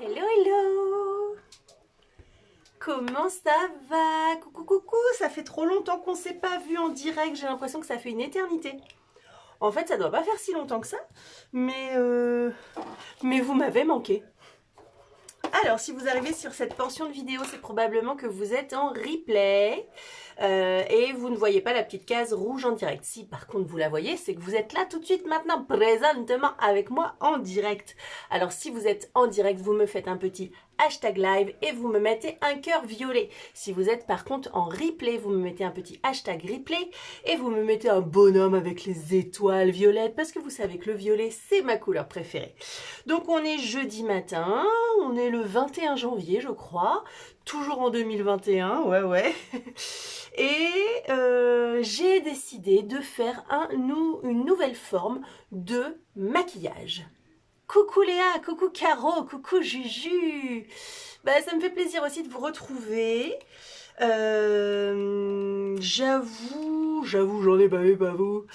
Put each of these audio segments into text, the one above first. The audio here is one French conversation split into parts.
Hello, hello! Comment ça va? Coucou, coucou! Ça fait trop longtemps qu'on s'est pas vu en direct. J'ai l'impression que ça fait une éternité. En fait, ça doit pas faire si longtemps que ça. Mais vous m'avez manqué. Alors, si vous arrivez sur cette portion de vidéo, c'est probablement que vous êtes en replay et vous ne voyez pas la petite case rouge en direct. Si par contre vous la voyez, c'est que vous êtes là tout de suite maintenant, présentement avec moi en direct. Alors si vous êtes en direct, vous me faites un petit hashtag live et vous me mettez un cœur violet. Si vous êtes par contre en replay, vous me mettez un petit hashtag replay et vous me mettez un bonhomme avec les étoiles violettes parce que vous savez que le violet c'est ma couleur préférée. Donc on est jeudi matin, on est le 21 janvier je crois, toujours en 2021, ouais. Et j'ai décidé de faire une nouvelle forme de maquillage. Coucou Léa, coucou Caro, coucou Juju. Bah, ça me fait plaisir aussi de vous retrouver. J'avoue, j'en ai bavé pas vous.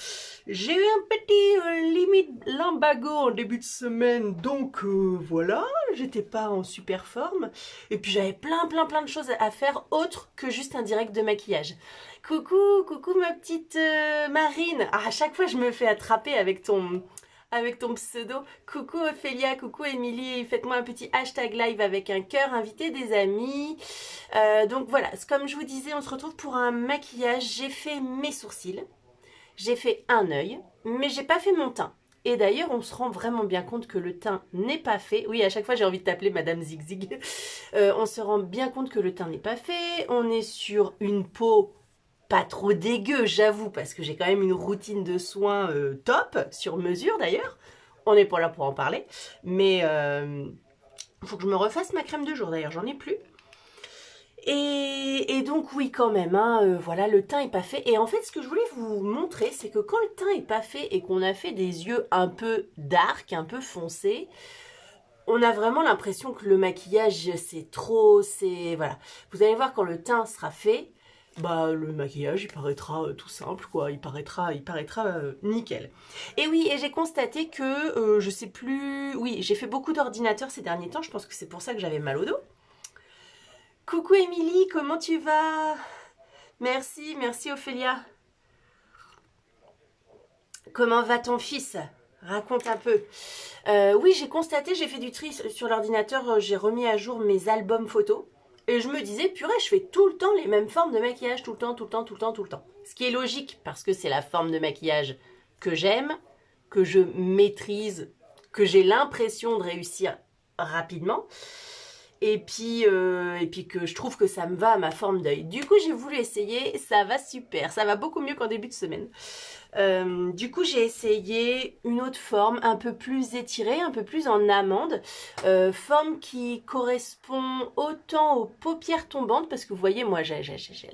J'ai eu un petit limite lumbago en début de semaine, donc voilà, j'étais pas en super forme. Et puis j'avais plein de choses à faire autres que juste un direct de maquillage. Coucou ma petite Marine. Ah, à chaque fois je me fais attraper avec ton pseudo. Coucou Ophélia, coucou Émilie, faites-moi un petit hashtag live avec un cœur, invitez des amis. Donc voilà, comme je vous disais, on se retrouve pour un maquillage. J'ai fait mes sourcils, j'ai fait un œil, mais j'ai pas fait mon teint. Et d'ailleurs, on se rend vraiment bien compte que le teint n'est pas fait. Oui, à chaque fois, j'ai envie de t'appeler Madame Zigzig. On se rend bien compte que le teint n'est pas fait. On est sur une peau pas trop dégueu, j'avoue, parce que j'ai quand même une routine de soins top, sur mesure d'ailleurs. On n'est pas là pour en parler. Mais faut que je me refasse ma crème de jour, d'ailleurs, j'en ai plus. Et donc oui quand même, hein, voilà, le teint est pas fait. Et en fait, ce que je voulais vous montrer, c'est que quand le teint est pas fait et qu'on a fait des yeux un peu dark, un peu foncés, on a vraiment l'impression que le maquillage, c'est trop, c'est... Voilà. Vous allez voir quand le teint sera fait, bah le maquillage, il paraîtra tout simple, quoi. Il paraîtra nickel. Et oui, et j'ai constaté que, je sais plus... Oui, j'ai fait beaucoup d'ordinateur ces derniers temps, je pense que c'est pour ça que j'avais mal au dos. Coucou Émilie, comment tu vas? Merci Ophélia. Comment va ton fils? Raconte un peu. Oui, j'ai constaté, j'ai fait du tri sur l'ordinateur, j'ai remis à jour mes albums photos. Et je me disais, purée, je fais tout le temps les mêmes formes de maquillage, tout le temps. Ce qui est logique, parce que c'est la forme de maquillage que j'aime, que je maîtrise, que j'ai l'impression de réussir rapidement. Et puis que je trouve que ça me va à ma forme d'œil. Du coup, j'ai voulu essayer, ça va super, ça va beaucoup mieux qu'en début de semaine. Du coup, j'ai essayé une autre forme, un peu plus étirée, un peu plus en amande. Forme qui correspond autant aux paupières tombantes, parce que vous voyez, moi, j'ai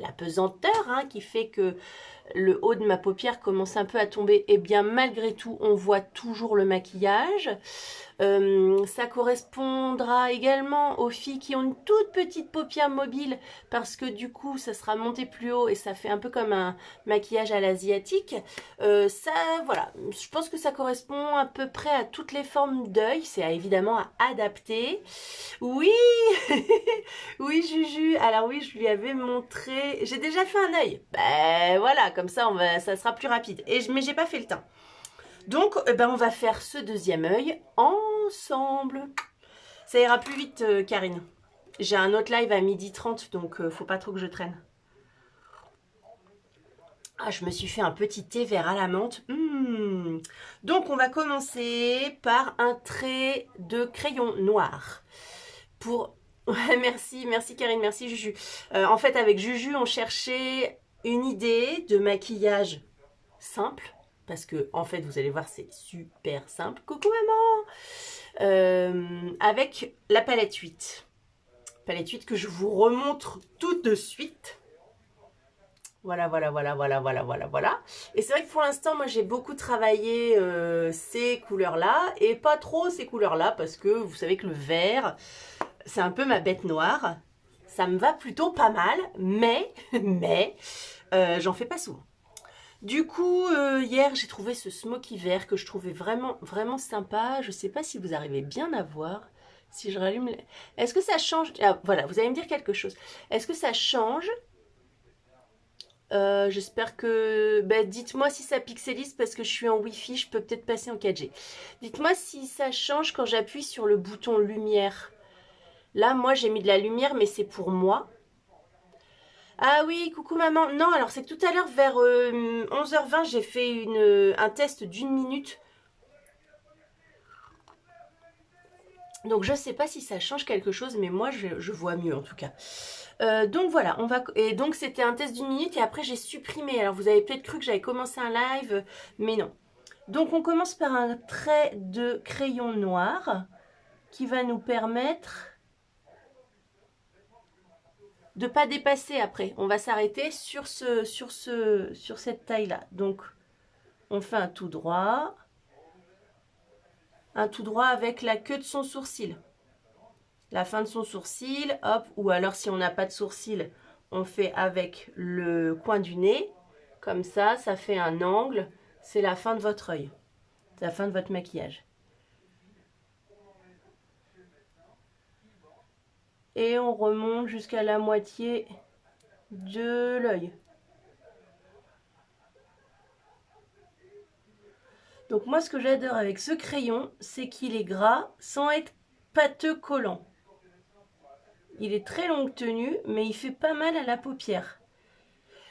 la pesanteur hein, qui fait que le haut de ma paupière commence un peu à tomber. Et bien, malgré tout, on voit toujours le maquillage. Ça correspondra également aux filles qui ont une toute petite paupière mobile parce que du coup ça sera monté plus haut et ça fait un peu comme un maquillage à l'asiatique. Ça voilà, je pense que ça correspond à peu près à toutes les formes d'œil, c'est évidemment à adapter. Oui oui Juju, alors oui je lui avais montré, j'ai déjà fait un œil, ben voilà comme ça ça sera plus rapide, mais j'ai pas fait le teint. Donc, on va faire ce deuxième œil ensemble. Ça ira plus vite, Karine. J'ai un autre live à 12h30, donc faut pas trop que je traîne. Ah, je me suis fait un petit thé vert à la menthe. Donc, on va commencer par un trait de crayon noir. Ouais, merci Karine, merci Juju. En fait, avec Juju, on cherchait une idée de maquillage simple. Parce que, en fait, vous allez voir, c'est super simple. Coucou maman! Avec la palette 8. Palette 8 que je vous remontre tout de suite. Voilà. Et c'est vrai que pour l'instant, moi, j'ai beaucoup travaillé ces couleurs-là. Et pas trop ces couleurs-là. Parce que vous savez que le vert, c'est un peu ma bête noire. Ça me va plutôt pas mal. Mais j'en fais pas souvent. Du coup, hier, j'ai trouvé ce smoky vert que je trouvais vraiment sympa. Je ne sais pas si vous arrivez bien à voir. Si je rallume... Est-ce que ça change? Ah, voilà, vous allez me dire quelque chose. Est-ce que ça change? J'espère que... Ben, dites-moi si ça pixelise parce que je suis en Wi-Fi, je peux peut-être passer en 4G. Dites-moi si ça change quand j'appuie sur le bouton lumière. Là, moi, j'ai mis de la lumière, mais c'est pour moi. Ah oui, coucou maman. Non, alors c'est que tout à l'heure, vers 11h20, j'ai fait un test d'une minute. Donc je sais pas si ça change quelque chose, mais moi je vois mieux en tout cas. Donc voilà, on va et donc c'était un test d'une minute et après j'ai supprimé. Alors vous avez peut-être cru que j'avais commencé un live, mais non. Donc on commence par un trait de crayon noir qui va nous permettre de pas dépasser après. On va s'arrêter sur cette taille-là. Donc on fait un tout droit avec la queue de son sourcil. La fin de son sourcil, hop, ou alors si on n'a pas de sourcil, on fait avec le coin du nez, comme ça fait un angle, c'est la fin de votre œil, c'est la fin de votre maquillage. Et on remonte jusqu'à la moitié de l'œil. Donc moi ce que j'adore avec ce crayon, c'est qu'il est gras sans être pâteux collant. Il est très longue tenue, mais il fait pas mal à la paupière.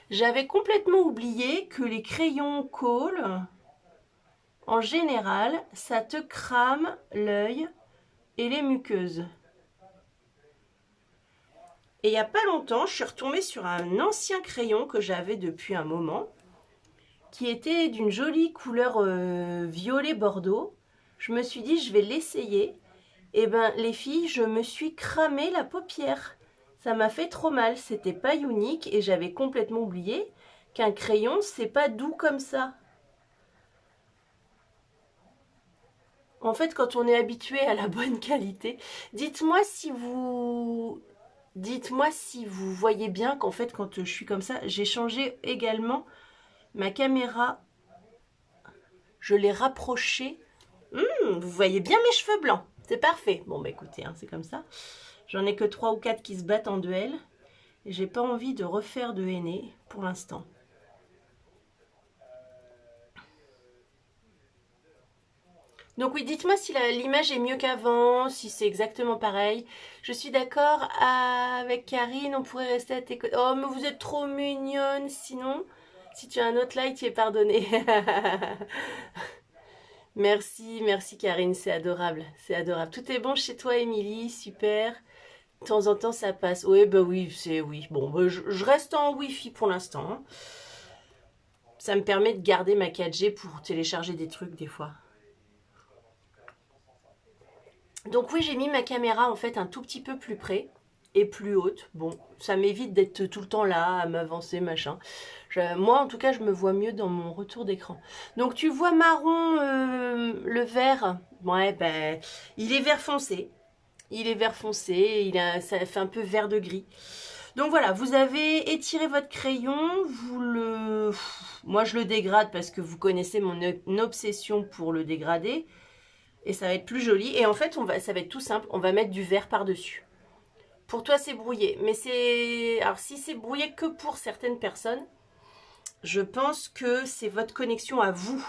J'avais complètement oublié que les crayons Kohl, en général, ça te crame l'œil et les muqueuses. Et il n'y a pas longtemps, je suis retombée sur un ancien crayon que j'avais depuis un moment, qui était d'une jolie couleur violet bordeaux. Je me suis dit, je vais l'essayer. Et ben, les filles, je me suis cramé la paupière. Ça m'a fait trop mal. C'était pas unique et j'avais complètement oublié qu'un crayon, c'est pas doux comme ça. En fait, quand on est habitué à la bonne qualité, dites-moi si vous voyez bien qu'en fait, quand je suis comme ça, j'ai changé également ma caméra. Je l'ai rapprochée. Vous voyez bien mes cheveux blancs. C'est parfait. Bon, bah écoutez, hein, c'est comme ça. J'en ai que 3 ou 4 qui se battent en duel. Et j'ai pas envie de refaire de henné pour l'instant. Donc oui, dites-moi si l'image est mieux qu'avant, si c'est exactement pareil. Je suis d'accord avec Karine, on pourrait rester à tes côtés. Oh, mais vous êtes trop mignonne, sinon, si tu as un autre like, tu es pardonné. Merci, merci Karine, c'est adorable, c'est adorable. Tout est bon chez toi, Émilie, super. De temps en temps, ça passe. Oui, bah oui, c'est oui. Bon, bah, je reste en Wi-Fi pour l'instant, hein. Ça me permet de garder ma 4G pour télécharger des trucs des fois. Donc oui, j'ai mis ma caméra en fait un tout petit peu plus près et plus haute. Bon, ça m'évite d'être tout le temps là, à m'avancer, machin. Moi, en tout cas, je me vois mieux dans mon retour d'écran. Donc tu vois marron, le vert. Ouais, ben, il est vert foncé. Il est vert foncé, ça fait un peu vert de gris. Donc voilà, vous avez étiré votre crayon, moi je le dégrade parce que vous connaissez mon obsession pour le dégrader. Et ça va être plus joli. Et en fait, ça va être tout simple. On va mettre du vert par-dessus. Pour toi, c'est brouillé. Mais c'est... Alors, si c'est brouillé que pour certaines personnes, je pense que c'est votre connexion à vous.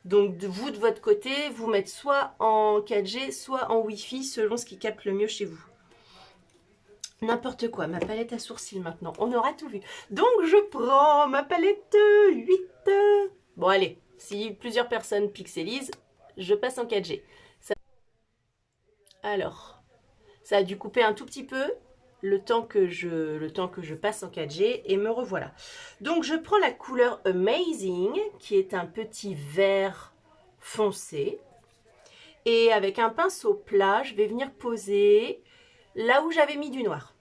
Donc, vous, de votre côté, vous mettre soit en 4G, soit en Wi-Fi, selon ce qui capte le mieux chez vous. N'importe quoi. Ma palette à sourcils maintenant. On aura tout vu. Donc, je prends ma palette 8. Bon, allez. Si plusieurs personnes pixelisent, je passe en 4G. Alors, ça a dû couper un tout petit peu le temps que je passe en 4G et me revoilà. Donc, je prends la couleur Amazing, qui est un petit vert foncé. Et avec un pinceau plat, je vais venir poser là où j'avais mis du noir.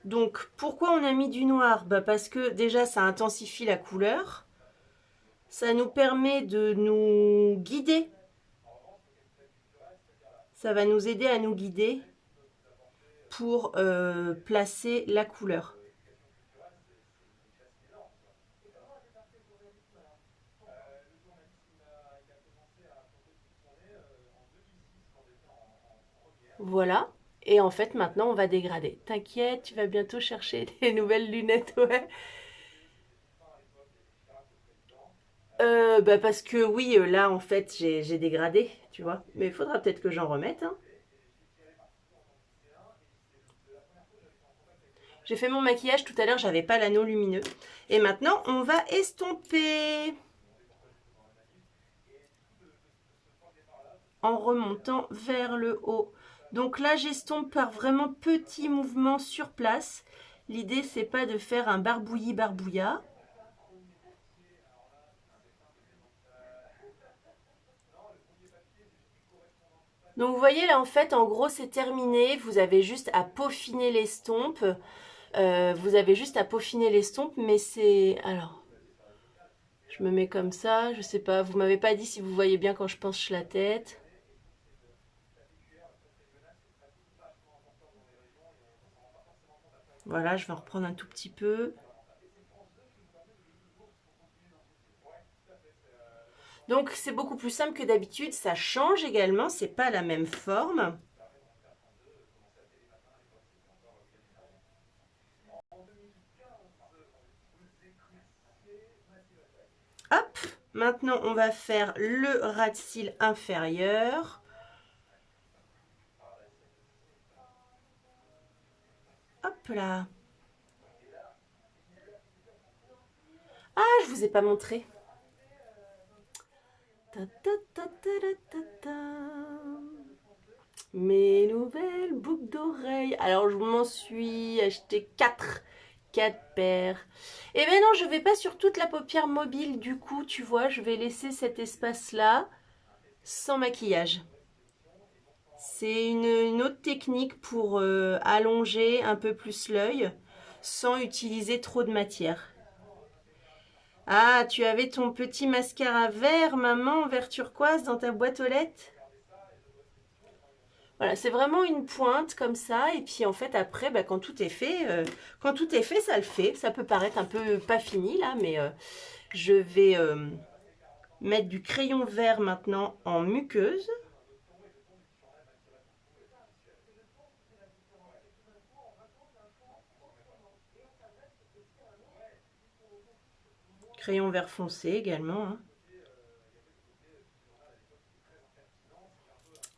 Donc, pourquoi on a mis du noir? Parce que déjà, ça intensifie la couleur. Ça nous permet de nous guider. Ça va nous aider à nous guider pour placer la couleur. Voilà. Et en fait, maintenant, on va dégrader. T'inquiète, tu vas bientôt chercher des nouvelles lunettes, ouais. Bah parce que oui, là, en fait, j'ai dégradé, tu vois. Mais il faudra peut-être que j'en remette, hein. J'ai fait mon maquillage tout à l'heure, j'avais pas l'anneau lumineux. Et maintenant, on va estomper en remontant vers le haut. Donc là, j'estompe par vraiment petits mouvements sur place. L'idée, c'est pas de faire un barbouillis barbouillat. Donc vous voyez là, en fait, en gros, c'est terminé. Vous avez juste à peaufiner l'estompe. Vous avez juste à peaufiner l'estompe, mais c'est... Alors, je me mets comme ça, je sais pas. Vous m'avez pas dit si vous voyez bien quand je penche la tête. Voilà, je vais en reprendre un tout petit peu. Donc c'est beaucoup plus simple que d'habitude, ça change également, c'est pas la même forme. Hop, maintenant on va faire le ras de cils inférieur. Hop là. Ah, je vous ai pas montré. Ta, ta, ta, ta, ta, ta. Mes nouvelles boucles d'oreilles. Alors je m'en suis acheté 4. 4 paires. Et ben non, je vais pas sur toute la paupière mobile du coup, tu vois, je vais laisser cet espace-là sans maquillage. C'est une autre technique pour allonger un peu plus l'œil sans utiliser trop de matière. Ah, tu avais ton petit mascara vert, maman, vert turquoise dans ta boîte aux lettres? Voilà, c'est vraiment une pointe comme ça. Et puis en fait, après, bah, quand tout est fait, ça le fait. Ça peut paraître un peu pas fini là, mais je vais mettre du crayon vert maintenant en muqueuse. Crayon vert foncé également, hein.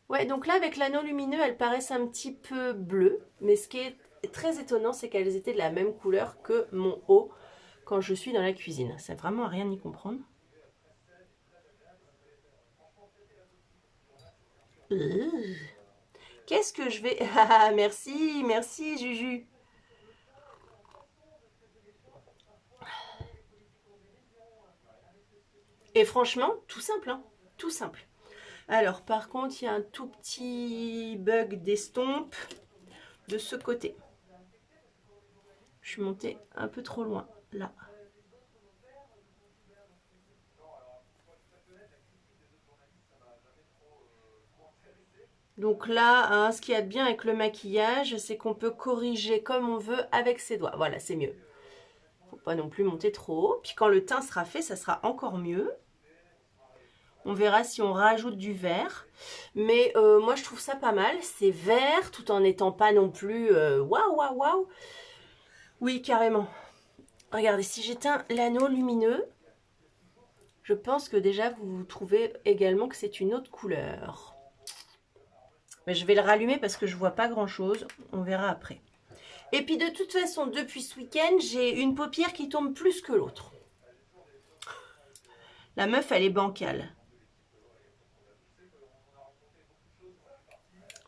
Ouais, donc là, avec l'anneau lumineux, elles paraissent un petit peu bleues. Mais ce qui est très étonnant, c'est qu'elles étaient de la même couleur que mon haut quand je suis dans la cuisine. C'est vraiment à rien y comprendre. Qu'est-ce que je vais... Ah, merci, merci, Juju. Et franchement, tout simple, hein, tout simple. Alors, par contre, il y a un tout petit bug d'estompe de ce côté. Je suis montée un peu trop loin, là. Donc là, hein, ce qu'il y a de bien avec le maquillage, c'est qu'on peut corriger comme on veut avec ses doigts. Voilà, c'est mieux. Faut pas non plus monter trop haut. Puis quand le teint sera fait, ça sera encore mieux. On verra si on rajoute du vert. Mais moi, je trouve ça pas mal. C'est vert tout en n'étant pas non plus waouh, waouh, waouh. Oui, carrément. Regardez, si j'éteins l'anneau lumineux, je pense que déjà vous trouvez également que c'est une autre couleur. Mais je vais le rallumer parce que je vois pas grand chose. On verra après. Et puis de toute façon, depuis ce week-end, j'ai une paupière qui tombe plus que l'autre. La meuf, elle est bancale.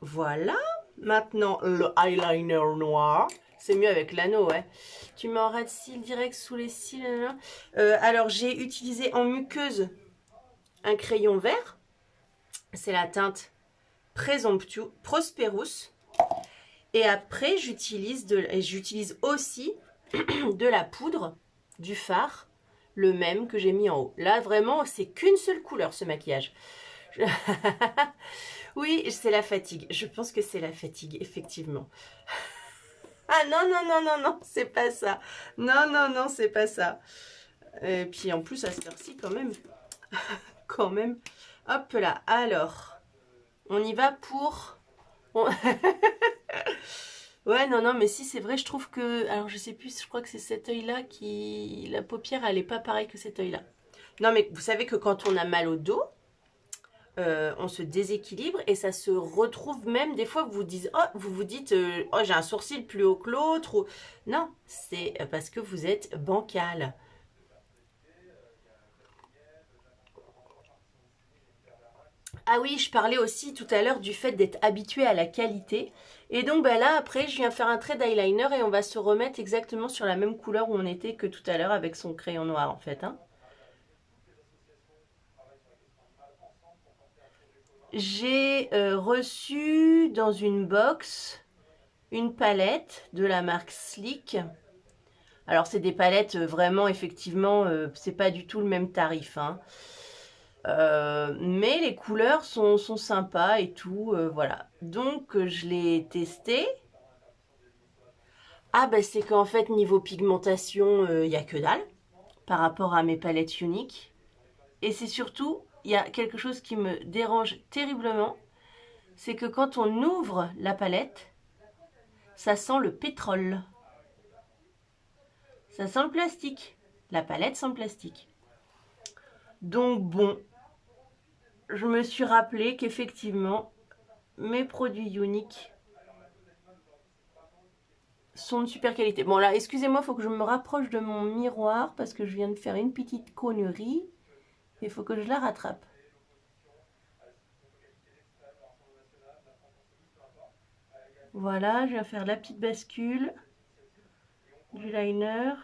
Voilà. Maintenant, le eyeliner noir. C'est mieux avec l'anneau, ouais. Tu mets en ras de cils direct sous les cils. Alors, j'ai utilisé en muqueuse un crayon vert. C'est la teinte Prosperous. Et après, j'utilise aussi de la poudre, du fard, le même que j'ai mis en haut. Là, vraiment, c'est qu'une seule couleur, ce maquillage. Oui, c'est la fatigue. Je pense que c'est la fatigue, effectivement. Ah non, non, non, non, non, c'est pas ça. Non, non, non, c'est pas ça. Et puis en plus, à cette heure-ci, quand même. Quand même. Hop là, alors, on y va pour... On- Ouais, non, non, mais si, c'est vrai, je trouve que... Alors, je sais plus, je crois que c'est cet œil-là qui... La paupière, elle est pas pareille que cet œil-là. Non, mais vous savez que quand on a mal au dos, on se déséquilibre et ça se retrouve même des fois vous vous dites oh j'ai un sourcil plus haut que l'autre ou... Non, c'est parce que vous êtes bancal. Ah oui, je parlais aussi tout à l'heure du fait d'être habitué à la qualité. Et donc bah là après je viens faire un trait d'eyeliner et on va se remettre exactement sur la même couleur où on était que tout à l'heure avec son crayon noir en fait, hein. J'ai reçu dans une box une palette de la marque Sleek. Alors c'est des palettes vraiment effectivement c'est pas du tout le même tarif, hein. Mais les couleurs sont sympas et tout, voilà. Donc je l'ai testé. Ah bah c'est qu'en fait niveau pigmentation il y a que dalle par rapport à mes palettes uniques. Et c'est surtout il y a quelque chose qui me dérange terriblement, c'est que quand on ouvre la palette, ça sent le pétrole. Ça sent le plastique. La palette sent le plastique. Donc bon, je me suis rappelé qu'effectivement, mes produits uniques sont de super qualité. Bon là, excusez-moi, il faut que je me rapproche de mon miroir parce que je viens de faire une petite connerie. Il faut que je la rattrape. Voilà, je viens faire la petite bascule du liner.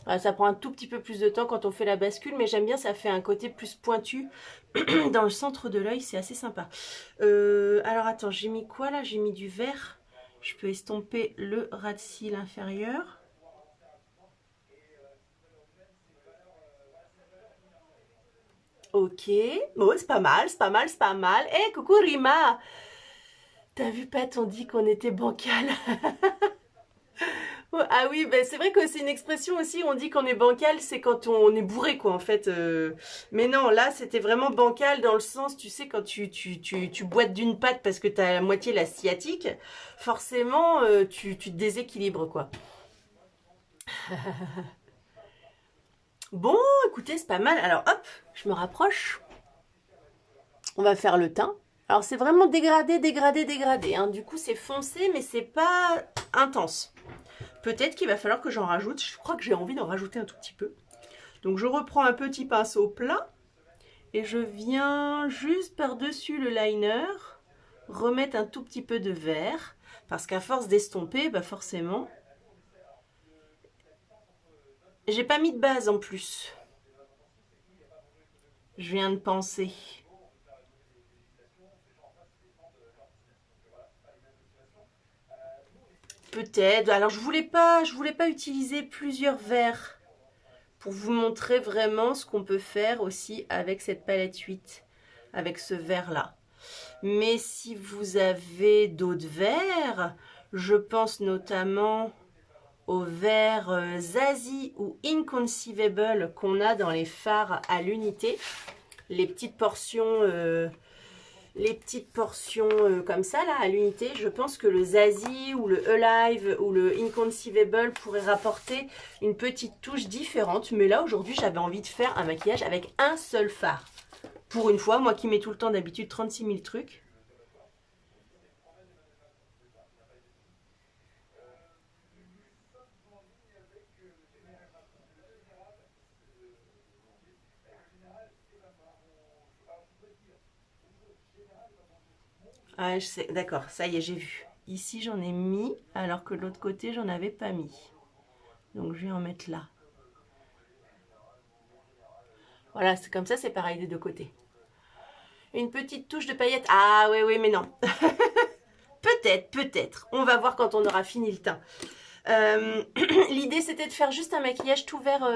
Ah, ça prend un tout petit peu plus de temps quand on fait la bascule, mais j'aime bien, ça fait un côté plus pointu dans le centre de l'œil, c'est assez sympa. Alors attends, j'ai mis quoi là? J'ai mis du vert. Je peux estomper le ras de cils inférieur. Ok, bon, c'est pas mal, c'est pas mal, c'est pas mal. Eh, coucou Rima! T'as vu, Pat, on dit qu'on était bancal. Oh, ah oui, bah, c'est vrai que c'est une expression aussi, on dit qu'on est bancal, c'est quand on est bourré, quoi, en fait. Mais non, là, c'était vraiment bancal dans le sens, tu sais, quand tu boites d'une patte parce que t'as la moitié la sciatique, forcément, tu te déséquilibres, quoi. Bon, écoutez, c'est pas mal. Alors, hop, je me rapproche. On va faire le teint. Alors, c'est vraiment dégradé, dégradé, dégradé, hein. Du coup, c'est foncé, mais c'est pas intense. Peut-être qu'il va falloir que j'en rajoute. Je crois que j'ai envie d'en rajouter un tout petit peu. Donc je reprends un petit pinceau plat et je viens juste par-dessus le liner remettre un tout petit peu de vert. Parce qu'à force d'estomper, bah forcément... J'ai pas mis de base en plus. Je viens de penser. Peut-être. Alors je voulais pas utiliser plusieurs verres pour vous montrer vraiment ce qu'on peut faire aussi avec cette palette 8, avec ce vert-là. Mais si vous avez d'autres verres, je pense notamment aux verres Zazie ou Inconceivable qu'on a dans les fards à l'unité. Les petites portions comme ça là à l'unité. Je pense que le Zazie ou le Alive ou le Inconceivable pourraient rapporter une petite touche différente. Mais là aujourd'hui j'avais envie de faire un maquillage avec un seul fard. Pour une fois, moi qui mets tout le temps d'habitude 36 000 trucs. Ah, je sais, d'accord, ça y est, j'ai vu. Ici, j'en ai mis, alors que de l'autre côté, j'en avais pas mis. Donc, je vais en mettre là. Voilà, c'est comme ça, c'est pareil des deux côtés. Une petite touche de paillettes. Ah, oui, oui, mais non. Peut-être, peut-être. On va voir quand on aura fini le teint. L'idée, c'était de faire juste un maquillage tout vert,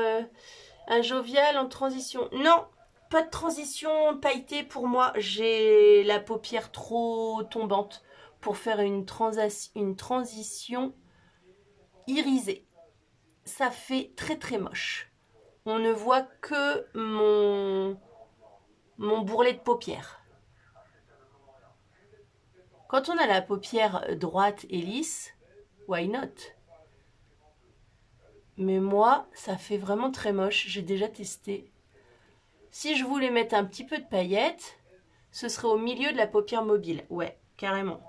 un jovial en transition. Non, pas de transition pailletée pour moi. J'ai la paupière trop tombante pour faire une transition irisée. Ça fait très très moche. on ne voit que mon bourrelet de paupières. Quand on a la paupière droite et lisse, why not? Mais moi, ça fait vraiment très moche. J'ai déjà testé. Si je voulais mettre un petit peu de paillettes, ce serait au milieu de la paupière mobile. Ouais, carrément.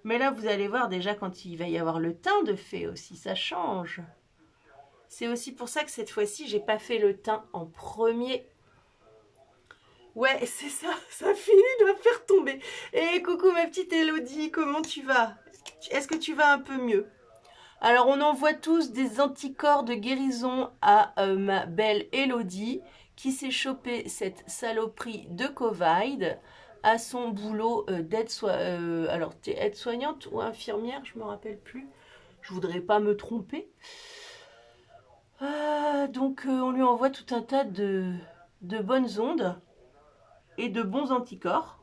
Mais là, vous allez voir déjà quand il va y avoir le teint de fait aussi, ça change. C'est aussi pour ça que cette fois-ci, j'ai pas fait le teint en premier. Ouais, c'est ça, ça finit de me faire tomber. Et coucou ma petite Elodie, comment tu vas? Est-ce que tu vas un peu mieux? Alors, on envoie tous des anticorps de guérison à ma belle Elodie qui s'est chopé cette saloperie de Covid à son boulot d'aide-soignante. Alors, t'es aide-soignante ou infirmière? Je me rappelle plus. Je voudrais pas me tromper. Donc, on lui envoie tout un tas de bonnes ondes et de bons anticorps.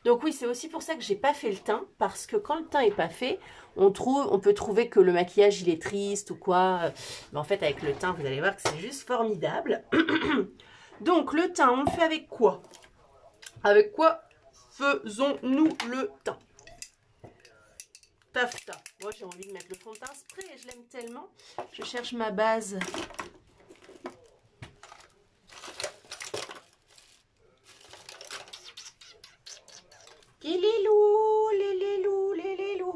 Donc oui, c'est aussi pour ça que j'ai pas fait le teint, parce que quand le teint est pas fait, on peut trouver que le maquillage il est triste ou quoi. Mais en fait, avec le teint, vous allez voir que c'est juste formidable. Donc le teint, on le fait avec quoi? Avec quoi faisons-nous le teint? Taffeta. Moi, j'ai envie de mettre le fond de teint spray, je l'aime tellement. Je cherche ma base.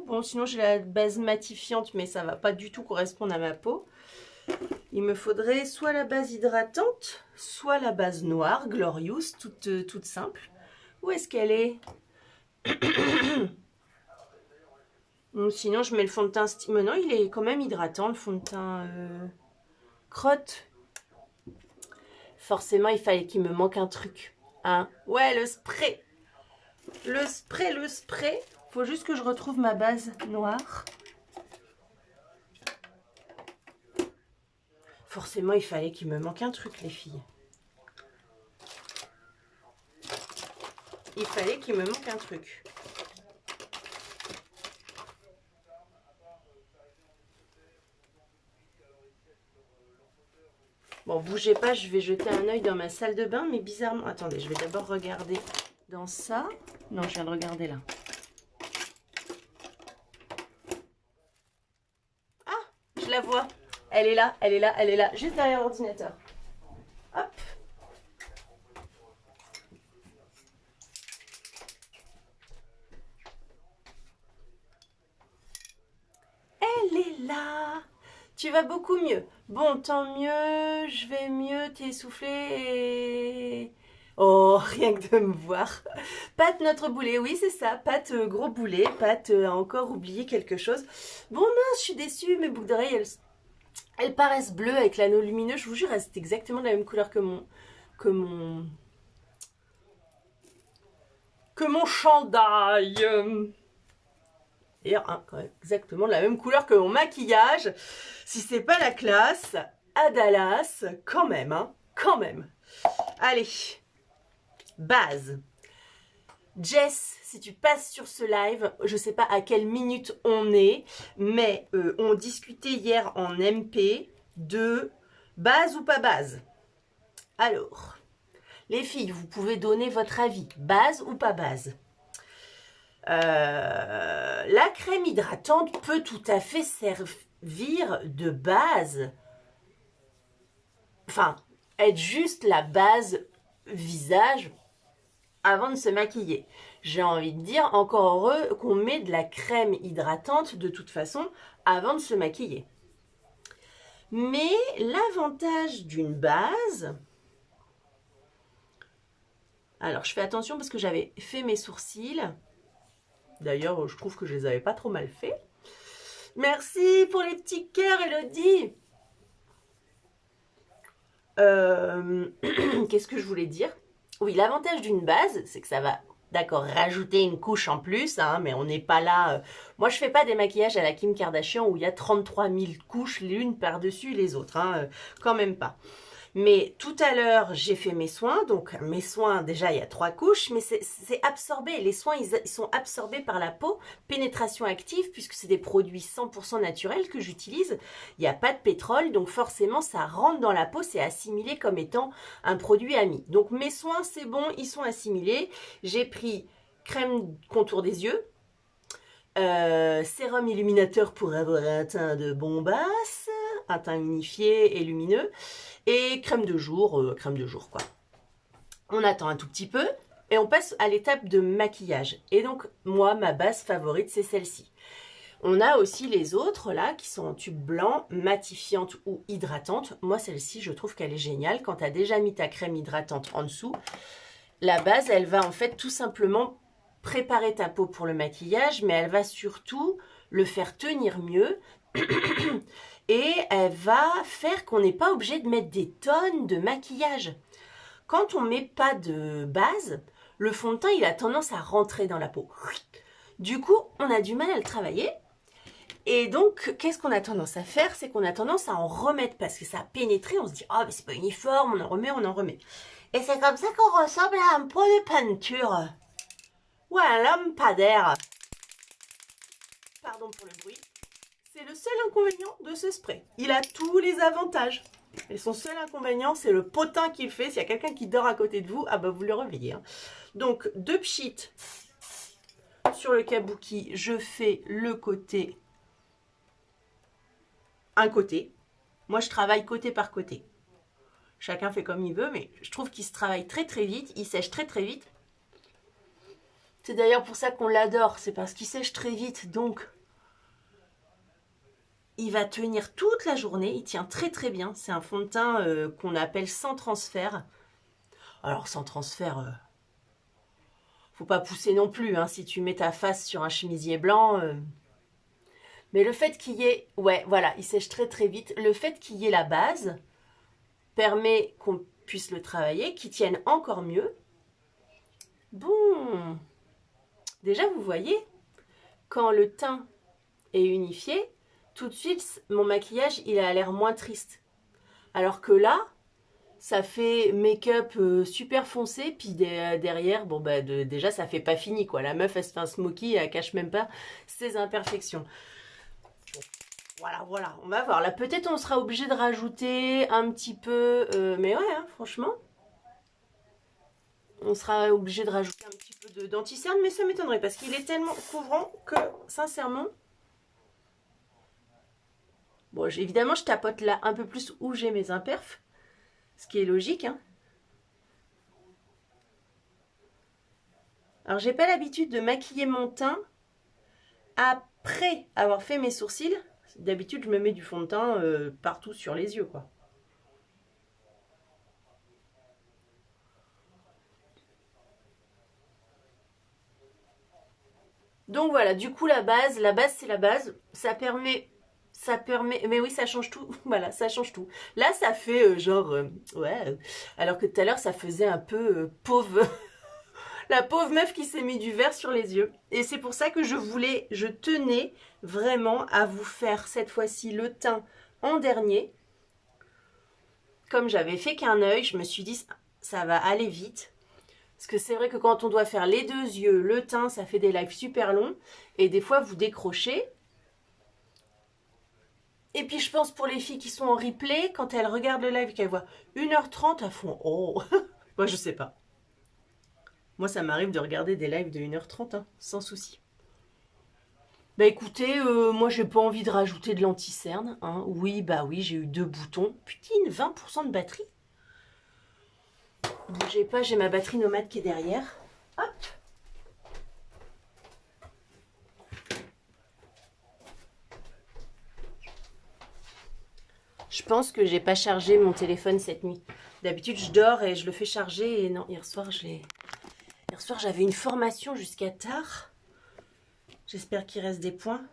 Bon, sinon j'ai la base matifiante, mais ça va pas du tout correspondre à ma peau. Il me faudrait soit la base hydratante, soit la base noire, Glorious, toute simple. Où est-ce qu'elle est? Sinon, je mets le fond de teint... Mais non, il est quand même hydratant, le fond de teint crotte. Forcément, il fallait qu'il me manque un truc. Hein? Ouais, le spray. Le spray. Faut juste que je retrouve ma base noire. Forcément, il fallait qu'il me manque un truc, les filles. Il fallait qu'il me manque un truc. Bon, bougez pas, je vais jeter un œil dans ma salle de bain, mais bizarrement... Attendez, je vais d'abord regarder dans ça. Non, je viens de regarder là. Ah, je la vois. Elle est là, juste derrière l'ordinateur. Hop. Elle est là. Tu vas beaucoup mieux. Bon, tant mieux, je vais mieux, t'es essoufflée et... Oh, rien que de me voir. Pat, notre boulet, oui, c'est ça. Pat, gros boulet. Pat a encore oublié quelque chose. Bon, mince, je suis déçue. Mes boucles d'oreilles, elles paraissent bleues avec l'anneau lumineux. Je vous jure, c'est exactement la même couleur que mon chandail. D'ailleurs, hein, exactement la même couleur que mon maquillage. Si c'est pas la classe, à Dallas, quand même, hein, quand même. Allez, base. Jess, si tu passes sur ce live, je sais pas à quelle minute on est, mais on discutait hier en MP de base ou pas base. Alors, les filles, vous pouvez donner votre avis, base ou pas base. La crème hydratante peut tout à fait servir de base, enfin, être juste la base visage avant de se maquiller. J'ai envie de dire, encore heureux qu'on met de la crème hydratante de toute façon avant de se maquiller. Mais l'avantage d'une base... Alors, je fais attention parce que j'avais fait mes sourcils. D'ailleurs, je trouve que je les avais pas trop mal faits. Merci pour les petits cœurs, Elodie. Qu'est-ce que je voulais dire? Oui, l'avantage d'une base, c'est que ça va, d'accord, rajouter une couche en plus, hein, mais on n'est pas là... Moi, je fais pas des maquillages à la Kim Kardashian où il y a 33 000 couches l'une par-dessus les autres, hein, quand même pas. Mais tout à l'heure, j'ai fait mes soins. Donc, mes soins, déjà, il y a 3 couches, mais c'est absorbé. Les soins, ils sont absorbés par la peau. Pénétration active, puisque c'est des produits 100% naturels que j'utilise. Il n'y a pas de pétrole, donc forcément, ça rentre dans la peau. C'est assimilé comme étant un produit ami. Donc, mes soins, c'est bon, ils sont assimilés. J'ai pris crème contour des yeux. Sérum illuminateur pour avoir un teint de bombasse, un teint unifié et lumineux, et crème de jour quoi. On attend un tout petit peu et on passe à l'étape de maquillage. Et donc moi, ma base favorite, c'est celle-ci. On a aussi les autres là qui sont en tube blanc, matifiante ou hydratante. Moi, celle-ci, je trouve qu'elle est géniale. Quand tu as déjà mis ta crème hydratante en dessous, la base, elle va en fait tout simplement préparer ta peau pour le maquillage, mais elle va surtout le faire tenir mieux et elle va faire qu'on n'est pas obligé de mettre des tonnes de maquillage. Quand on met pas de base, le fond de teint, il a tendance à rentrer dans la peau. Du coup, on a du mal à le travailler. Et donc, qu'est-ce qu'on a tendance à faire? C'est qu'on a tendance à en remettre parce que ça a pénétré. On se dit, ah, mais c'est pas uniforme, on en remet, on en remet. Et c'est comme ça qu'on ressemble à un pot de peinture. Ou à un lampadaire. Pardon pour le bruit. C'est le seul inconvénient de ce spray. Il a tous les avantages. Et son seul inconvénient, c'est le potin qu'il fait. S'il y a quelqu'un qui dort à côté de vous, ah bah vous le réveillez. Hein. Donc, 2 pchites sur le kabuki. Je fais le côté. Un côté. Moi, je travaille côté par côté. Chacun fait comme il veut, mais je trouve qu'il se travaille très très vite. Il sèche très très vite. C'est d'ailleurs pour ça qu'on l'adore. C'est parce qu'il sèche très vite, donc il va tenir toute la journée. Il tient très très bien. C'est un fond de teint qu'on appelle sans transfert. Alors sans transfert, faut pas pousser non plus. Hein, si tu mets ta face sur un chemisier blanc. Mais le fait qu'il y ait... Ouais, voilà, il sèche très très vite. Le fait qu'il y ait la base permet qu'on puisse le travailler, qu'il tienne encore mieux. Bon... Déjà, vous voyez, quand le teint est unifié, tout de suite, mon maquillage, il a l'air moins triste. Alors que là, ça fait make-up super foncé, puis derrière, bon bah déjà, ça fait pas fini, quoi. La meuf, elle se fait un smoky, elle cache même pas ses imperfections. Bon, voilà, on va voir. Là, peut-être on sera obligé de rajouter un petit peu, mais ouais, hein, franchement... On sera obligé de rajouter un petit peu d'anti-cerne, mais ça m'étonnerait parce qu'il est tellement couvrant que, sincèrement... Bon, évidemment, je tapote là un peu plus où j'ai mes imperfs, ce qui est logique. Hein. Alors, j'ai pas l'habitude de maquiller mon teint après avoir fait mes sourcils. D'habitude, je me mets du fond de teint partout sur les yeux, quoi. Donc voilà, du coup la base c'est la base, ça permet, mais oui ça change tout, voilà ça change tout. Là ça fait ouais, alors que tout à l'heure ça faisait un peu pauvre, la pauvre meuf qui s'est mis du vert sur les yeux. Et c'est pour ça que je tenais vraiment à vous faire cette fois-ci le teint en dernier. Comme j'avais fait qu'un œil, je me suis dit ça va aller vite. Parce que c'est vrai que quand on doit faire les 2 yeux, le teint, ça fait des lives super longs. Et des fois, vous décrochez. Et puis, je pense pour les filles qui sont en replay, quand elles regardent le live et qu'elles voient 1h30, elles font « Oh !» Moi, je sais pas. Moi, ça m'arrive de regarder des lives de 1h30, hein, sans souci. Bah écoutez, moi, j'ai pas envie de rajouter de l'anti-cerne. Hein. Oui, bah oui, j'ai eu 2 boutons. Putain, 20% de batterie. Bougez pas, j'ai ma batterie nomade qui est derrière. Hop. Je pense que j'ai pas chargé mon téléphone cette nuit. D'habitude, je dors et je le fais charger. Et non, hier soir, j'avais une formation jusqu'à tard. J'espère qu'il reste des points.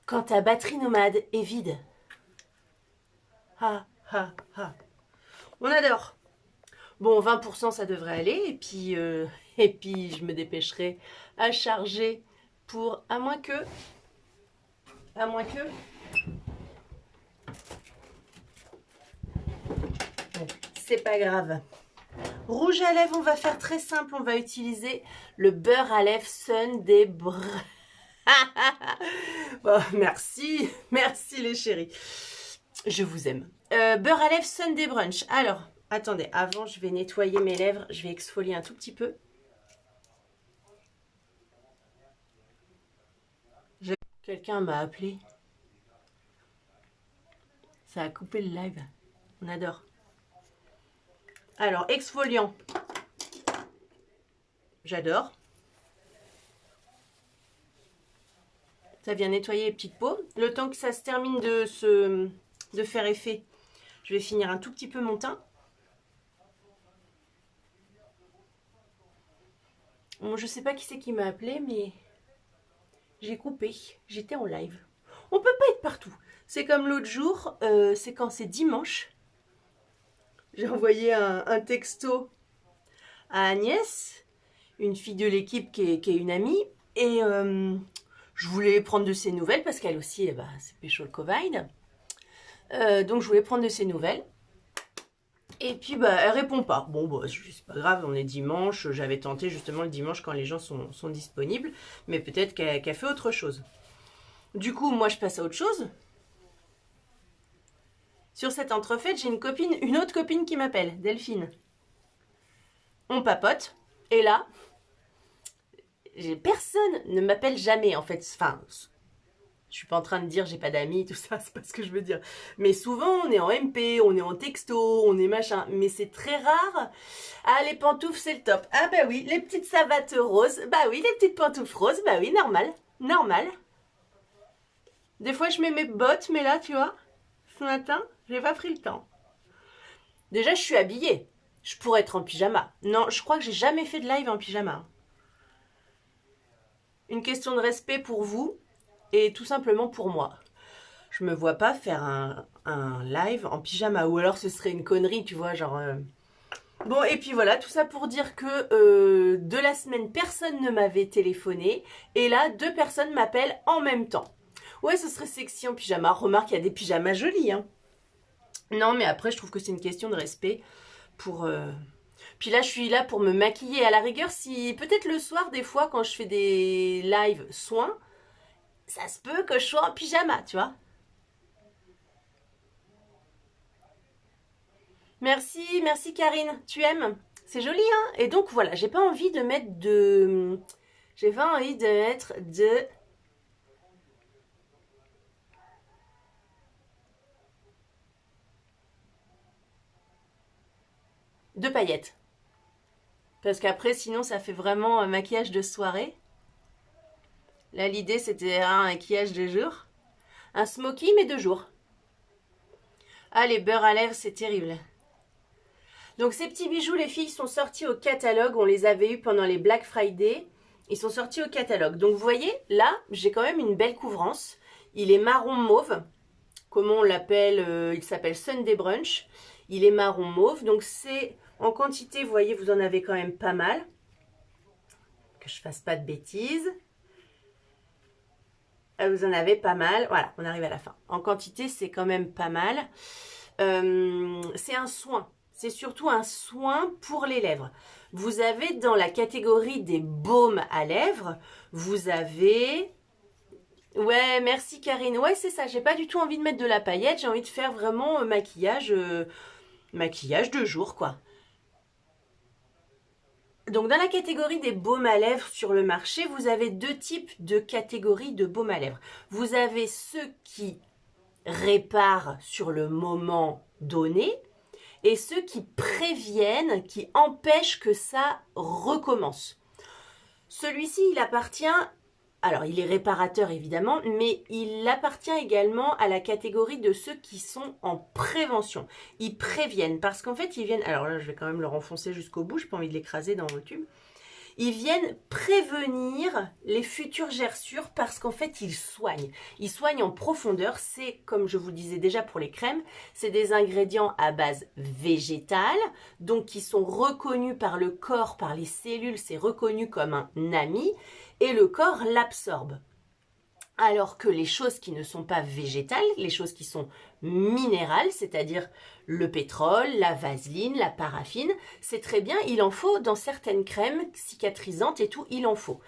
Quand ta batterie nomade est vide. Ha, ha, ha. On adore. Bon, 20% ça devrait aller. Et puis je me dépêcherai à charger pour... À moins que... c'est pas grave. Rouge à lèvres, on va faire très simple. On va utiliser le beurre à lèvres Sun des Brunch. Bon, merci, merci les chéris. Je vous aime. Beurre à lèvres Sun des Brunch. Alors, attendez, avant je vais nettoyer mes lèvres. Je vais exfolier un tout petit peu. Quelqu'un m'a appelé. Ça a coupé le live. On adore. Alors, exfoliant. J'adore. Ça vient nettoyer les petites peaux. Le temps que ça se termine de faire effet, je vais finir un tout petit peu mon teint. Bon, je sais pas qui c'est qui m'a appelé, mais j'ai coupé. J'étais en live. On peut pas être partout. C'est comme l'autre jour, c'est quand c'est dimanche. J'ai envoyé un texto à Agnès, une fille de l'équipe qui est une amie, et je voulais prendre de ses nouvelles parce qu'elle aussi, c'est pécho le Covid. Donc je voulais prendre de ses nouvelles. Et puis elle répond pas. Bon, c'est pas grave, on est dimanche. J'avais tenté justement le dimanche quand les gens sont disponibles, mais peut-être qu'elle fait autre chose. Du coup, moi je passe à autre chose. Sur cette entrefaite, j'ai une autre copine qui m'appelle, Delphine. On papote, et là, personne ne m'appelle jamais en fait. Enfin, je suis pas en train de dire j'ai pas d'amis, tout ça, c'est pas ce que je veux dire. Mais souvent, on est en MP, on est en texto, on est machin. Mais c'est très rare. Ah, les pantoufles, c'est le top. Ah bah oui, les petites savates roses. Bah oui, les petites pantoufles roses. Bah oui, normal. Normal. Des fois, je mets mes bottes, mais là, tu vois, ce matin, j'ai pas pris le temps. Déjà, je suis habillée. Je pourrais être en pyjama. Non, je crois que j'ai jamais fait de live en pyjama. Une question de respect pour vous et tout simplement pour moi. Je me vois pas faire un live en pyjama, ou alors ce serait une connerie, tu vois, genre... Bon, et puis voilà, tout ça pour dire que de la semaine, personne ne m'avait téléphoné, et là, 2 personnes m'appellent en même temps. Ouais, ce serait sexy en pyjama. Remarque, il y a des pyjamas jolis, hein. Non, mais après, je trouve que c'est une question de respect pour... Puis là, je suis là pour me maquiller. À la rigueur, si peut-être le soir, des fois, quand je fais des lives soins, ça se peut que je sois en pyjama, tu vois. Merci, merci Karine. Tu aimes? C'est joli, hein? Et donc, voilà, j'ai pas envie de mettre de... J'ai pas envie de mettre de paillettes. Parce qu'après, sinon, ça fait vraiment un maquillage de soirée. Là, l'idée, c'était un maquillage de jour. Un smoky, mais de jour. Ah, les beurres à lèvres, c'est terrible. Donc, ces petits bijoux, les filles, sont sortis au catalogue. On les avait eus pendant les Black Friday. Ils sont sortis au catalogue. Donc, vous voyez, là, j'ai quand même une belle couvrance. Il est marron mauve. Comment on l'appelle? Il s'appelle Sunday Brunch. Il est marron mauve. Donc, c'est... En quantité, vous voyez, vous en avez quand même pas mal. Que je fasse pas de bêtises. Vous en avez pas mal. Voilà, on arrive à la fin. En quantité, c'est quand même pas mal. C'est un soin. C'est surtout un soin pour les lèvres. Vous avez dans la catégorie des baumes à lèvres, vous avez... Ouais, merci Karine. Ouais, c'est ça. J'ai pas du tout envie de mettre de la paillette. J'ai envie de faire vraiment maquillage de jour, quoi. Donc, dans la catégorie des baumes à lèvres sur le marché, vous avez 2 types de catégories de baumes à lèvres. Vous avez ceux qui réparent sur le moment donné et ceux qui préviennent, qui empêchent que ça recommence. Celui-ci, il appartient... Alors, il est réparateur évidemment, mais il appartient également à la catégorie de ceux qui sont en prévention. Ils préviennent parce qu'en fait, ils viennent... Alors là, je vais quand même le renfoncer jusqu'au bout, je n'ai pas envie de l'écraser dans le tube. Ils viennent prévenir les futures gerçures parce qu'en fait, ils soignent. Ils soignent en profondeur. C'est, comme je vous le disais déjà pour les crèmes, c'est des ingrédients à base végétale, donc qui sont reconnus par le corps, par les cellules, c'est reconnu comme un ami, et le corps l'absorbe. Alors que les choses qui ne sont pas végétales, les choses qui sont minérales, c'est-à-dire le pétrole, la vaseline, la paraffine, c'est très bien, il en faut dans certaines crèmes cicatrisantes et tout, il en faut.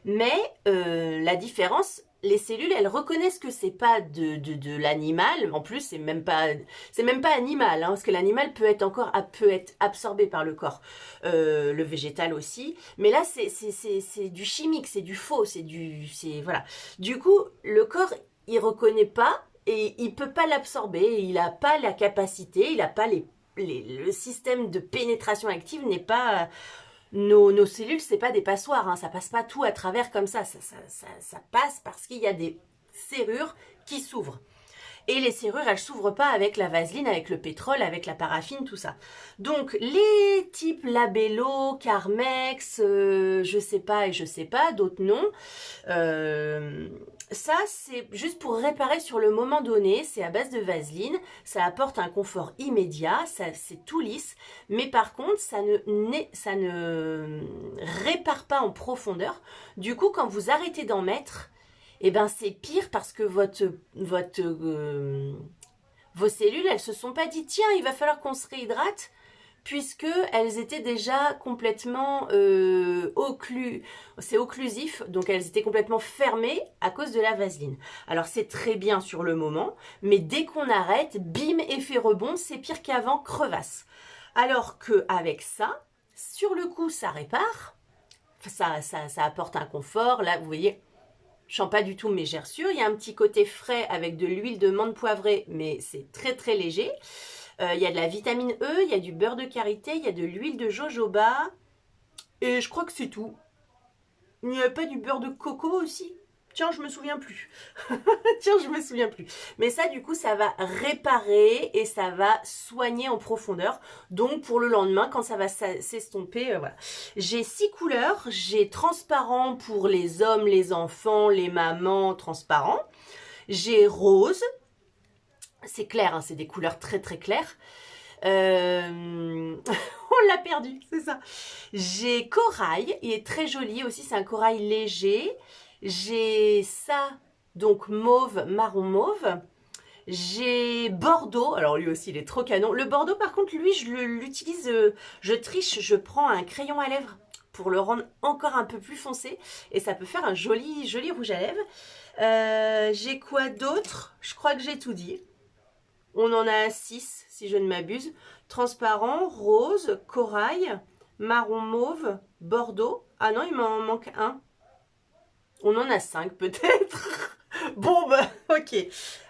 Mais la différence, les cellules, elles reconnaissent que c'est pas de l'animal. En plus, c'est même pas animal, hein, parce que l'animal peut être absorbé par le corps, le végétal aussi. Mais là, c'est du chimique, c'est du faux, voilà. Du coup, le corps, il reconnaît pas et il peut pas l'absorber. Il a pas la capacité, il a pas le système de pénétration active n'est pas nos cellules, c'est pas des passoires, hein, ça passe pas tout à travers comme ça passe parce qu'il y a des serrures qui s'ouvrent. Et les serrures, elles s'ouvrent pas avec la vaseline, avec le pétrole, avec la paraffine, tout ça. Donc, les types Labello, Carmex, je sais pas, d'autres non. Ça, c'est juste pour réparer sur le moment donné. C'est à base de vaseline. Ça apporte un confort immédiat. C'est tout lisse. Mais par contre, ça ne répare pas en profondeur. Du coup, quand vous arrêtez d'en mettre, eh ben c'est pire parce que vos cellules, elles se sont pas dit tiens, il va falloir qu'on se réhydrate, puisque elles étaient déjà complètement c'est occlusif, donc elles étaient complètement fermées à cause de la vaseline. Alors c'est très bien sur le moment, mais dès qu'on arrête, bim, effet rebond, c'est pire qu'avant, crevasse. Alors que avec ça, sur le coup, ça répare, ça apporte un confort. Là, vous voyez, je sens pas du tout mes gerçures. Il y a un petit côté frais avec de l'huile de menthe poivrée, mais c'est très très léger. Il y a de la vitamine E, il y a du beurre de karité, il y a de l'huile de jojoba. Et je crois que c'est tout. Il n'y a pas du beurre de coco aussi? Tiens, je me souviens plus. Tiens, je me souviens plus. Mais ça, du coup, ça va réparer et ça va soigner en profondeur. Donc, pour le lendemain, quand ça va s'estomper, voilà. J'ai 6 couleurs. J'ai transparent pour les hommes, les enfants, les mamans, transparent. J'ai rose. C'est clair, hein, c'est des couleurs très très claires. On l'a perdu, c'est ça. J'ai corail, il est très joli aussi, c'est un corail léger. J'ai ça, donc mauve, marron mauve. J'ai Bordeaux, alors lui aussi il est trop canon. Le Bordeaux par contre lui je l'utilise, je triche, je prends un crayon à lèvres pour le rendre encore un peu plus foncé. Et ça peut faire un joli, joli rouge à lèvres. J'ai quoi d'autre? Je crois que j'ai tout dit. On en a 6 si je ne m'abuse. Transparent, rose, corail, marron mauve, Bordeaux. Ah non, il m'en manque un. On en a 5 peut-être. Bon, bah, ok.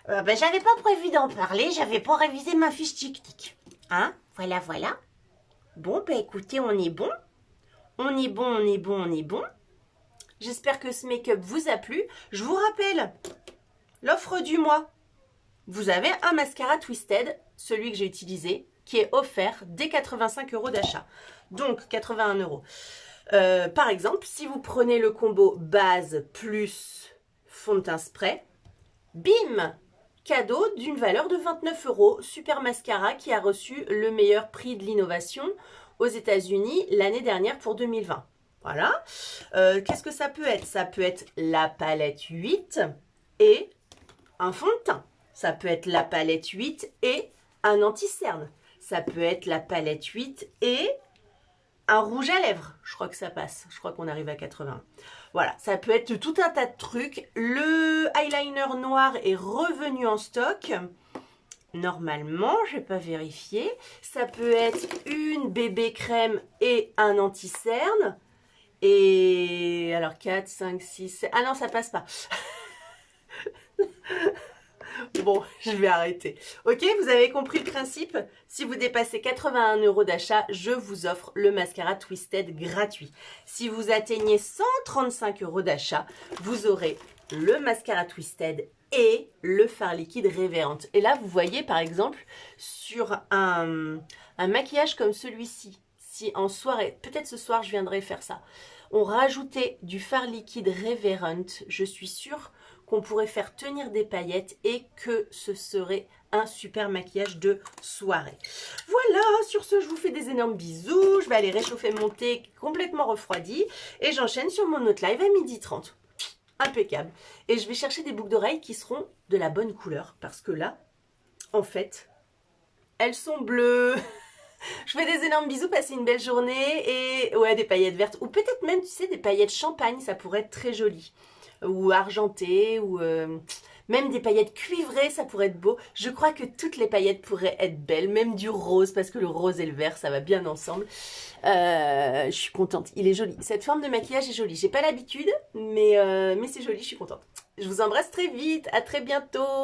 J'avais pas prévu d'en parler, j'avais pas révisé ma fiche technique. Hein? Voilà, voilà. Bon, bah écoutez, on est bon. On est bon, on est bon, on est bon. J'espère que ce make-up vous a plu. Je vous rappelle, l'offre du mois. Vous avez un mascara Twisted, celui que j'ai utilisé, qui est offert dès 85 € d'achat. Donc, 81 €. Par exemple, si vous prenez le combo base plus fond de teint spray, bim, cadeau d'une valeur de 29 €, super mascara qui a reçu le meilleur prix de l'innovation aux États-Unis l'année dernière pour 2020. Voilà. Qu'est-ce que ça peut être? Ça peut être la palette 8 et un fond de teint. Ça peut être la palette 8 et un anti-cerne. Ça peut être la palette 8 et un rouge à lèvres, je crois que ça passe. Je crois qu'on arrive à 80. Voilà, ça peut être tout un tas de trucs. Le eyeliner noir est revenu en stock. Normalement, je vais pas vérifier. Ça peut être une bébé crème et un anti-cerne. Et alors 4, 5, 6, 7... Ah non, ça passe pas. Bon, je vais arrêter. Ok, vous avez compris le principe? Si vous dépassez 81 € d'achat, je vous offre le mascara Twisted gratuit. Si vous atteignez 135 € d'achat, vous aurez le mascara Twisted et le fard liquide Reverent. Et là, vous voyez par exemple, sur un maquillage comme celui-ci, si en soirée, peut-être ce soir je viendrai faire ça, on rajoutait du fard liquide Reverent, je suis sûre qu'on pourrait faire tenir des paillettes et que ce serait un super maquillage de soirée. Voilà, sur ce, je vous fais des énormes bisous. Je vais aller réchauffer mon thé complètement refroidi et j'enchaîne sur mon autre live à 12h30. impeccable. Et je vais chercher des boucles d'oreilles qui seront de la bonne couleur. Parce que là, en fait, elles sont bleues. Je fais des énormes bisous, passez une belle journée. Et ouais, des paillettes vertes. Ou peut-être même, tu sais, des paillettes champagne, ça pourrait être très joli. Ou argentées, ou même des paillettes cuivrées, ça pourrait être beau. Je crois que toutes les paillettes pourraient être belles, même du rose, parce que le rose et le vert, ça va bien ensemble. Je suis contente, il est joli. Cette forme de maquillage est jolie. J'ai pas l'habitude, mais c'est joli, je suis contente. Je vous embrasse très vite, à très bientôt.